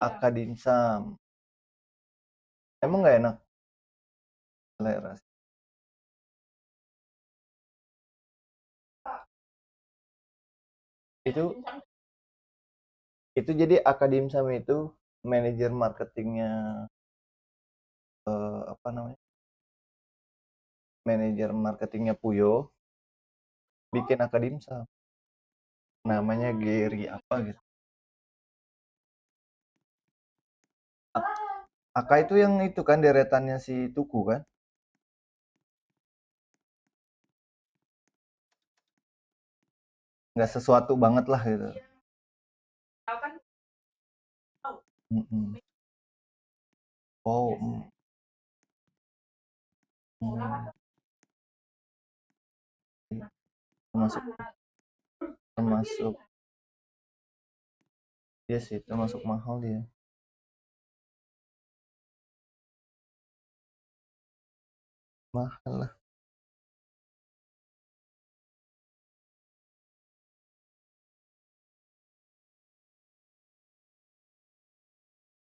Aka dimsum. Emang nggak enak selera? Itu jadi Aka dimsum itu manajer marketingnya, apa namanya, manajer marketingnya Puyo bikin Aka dimsum. Namanya Gary apa gitu. Aka itu yang itu kan deretannya si Tuku kan? Nggak sesuatu banget lah gitu. Mm-mm. Oh, mm. termasuk termasuk dia sih termasuk mahal dia. Mahal lah.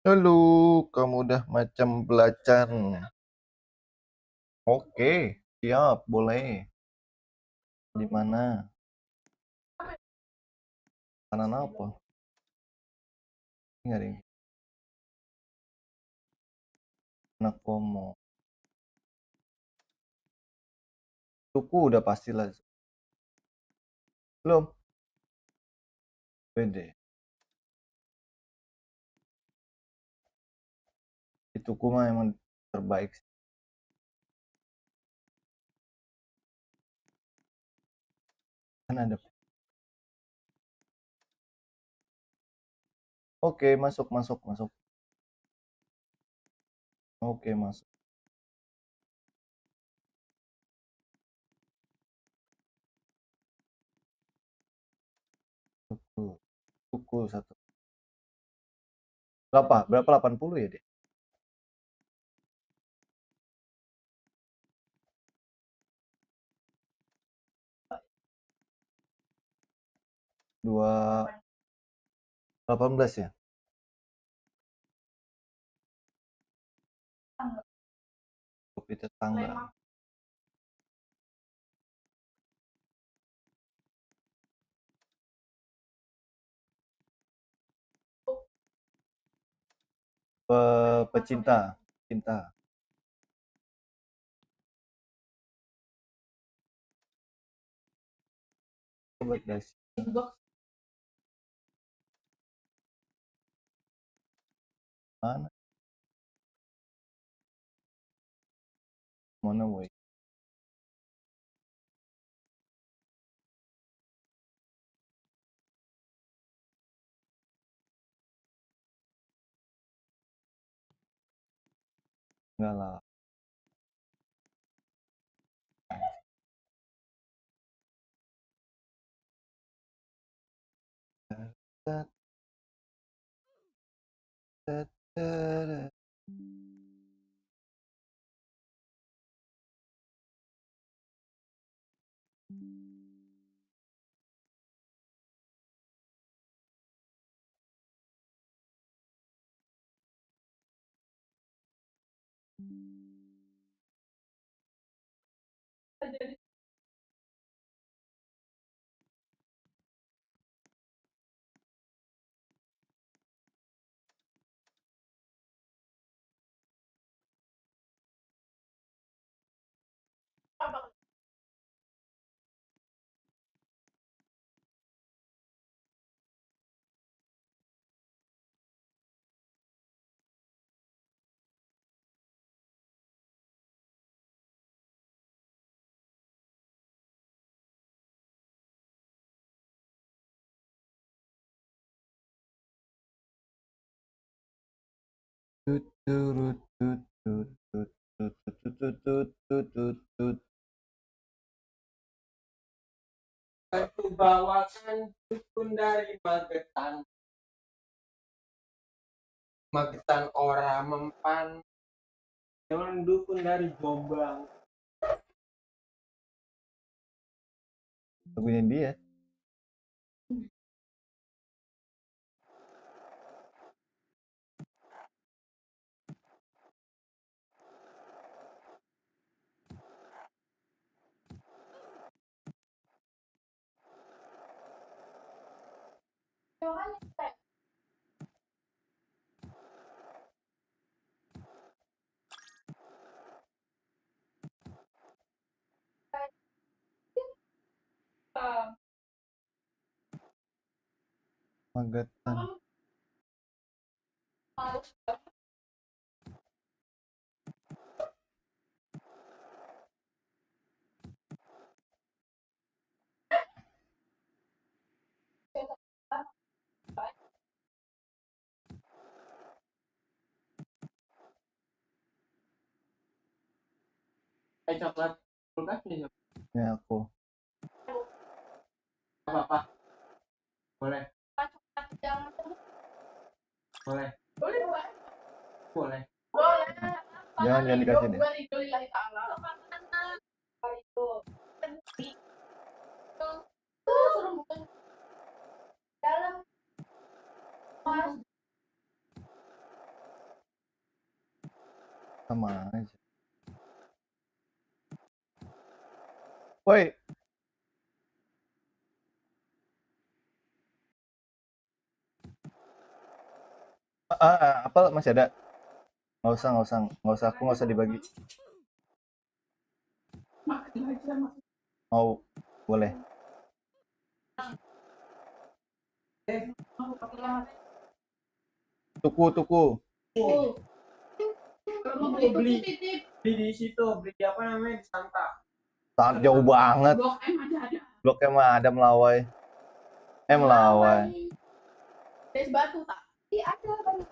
Halo, kamu udah macam belacan. Oke, siap, boleh. Di mana? Makanan apa? Nggak ada. Anak Pomo. Tuku udah pastilah. Belum? Pede. Di Tuku mah emang terbaik. Kan ada. Oke, masuk, masuk, masuk. Oke, masuk. Tuku. Tuku satu. Berapa? Berapa 80 ya dia? Dua 18 ya? Kopi tetangga. Pecinta. Cinta. Buat guys. Mana? Mana boy? Enggak lah. Tet, tet, tet. Tut, turut, tut, tut, tut, tut, tut, tut, tut, tut, tut, tut. Aku bawakan dukun dari Magetan. Magetan ora mempan. Jangan dukun dari Jombang. Lagunya dia. Magetan. Coklat kulkasnya siapa? Ya aku. Apa? Boleh. Boleh. Boleh. Jangan dikasih deh. Sama aja. Woi. Apa masih ada? Nggak usah, aku nggak usah dibagi. Mau, boleh. Tuku. Beli di situ, beli apa namanya di Santa. Sangat jauh banget. Blok M ada Melawai. Melawai. Des batu tak? Iya ada banyak.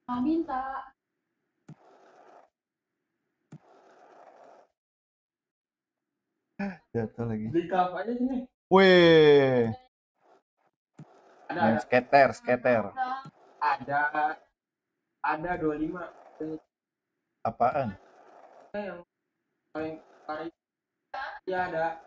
Mau minta. Jatuh lagi. Beli cup aja sini. Wih. Ada. Skater. Ada 25. Apaan? Yang paling kari. Iya ada.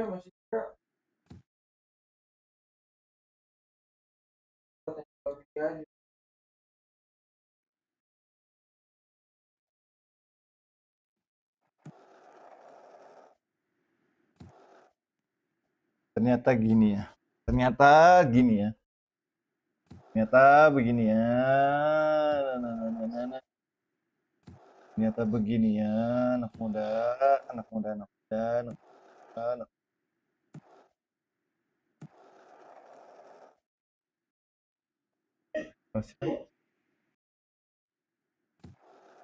Masih ada. Aja. Ternyata begini ya. Ternyata begini ya. Anak muda.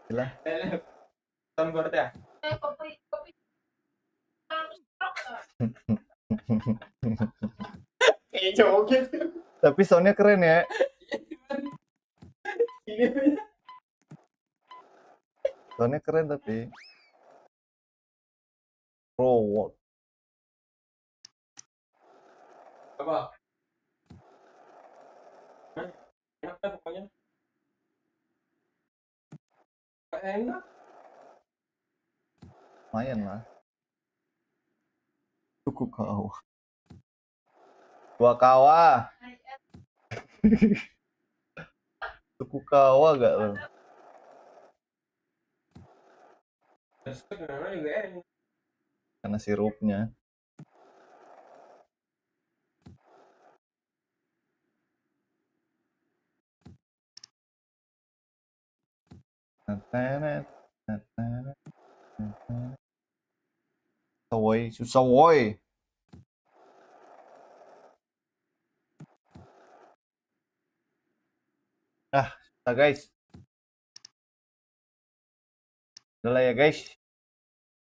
Lah. Soundboard ya? Kopi. Kayak joget. Tapi soundnya keren ya. Soundnya keren tapi. Pro. Apa? Enak kan pokoknya. Enak. Lumayan lah. Tuku kawa. Dua kawa. Tuku kawa gak lo? Terus gimana juga enak. Karena sirupnya. Susah woi. Susah guys. Udah lah ya guys.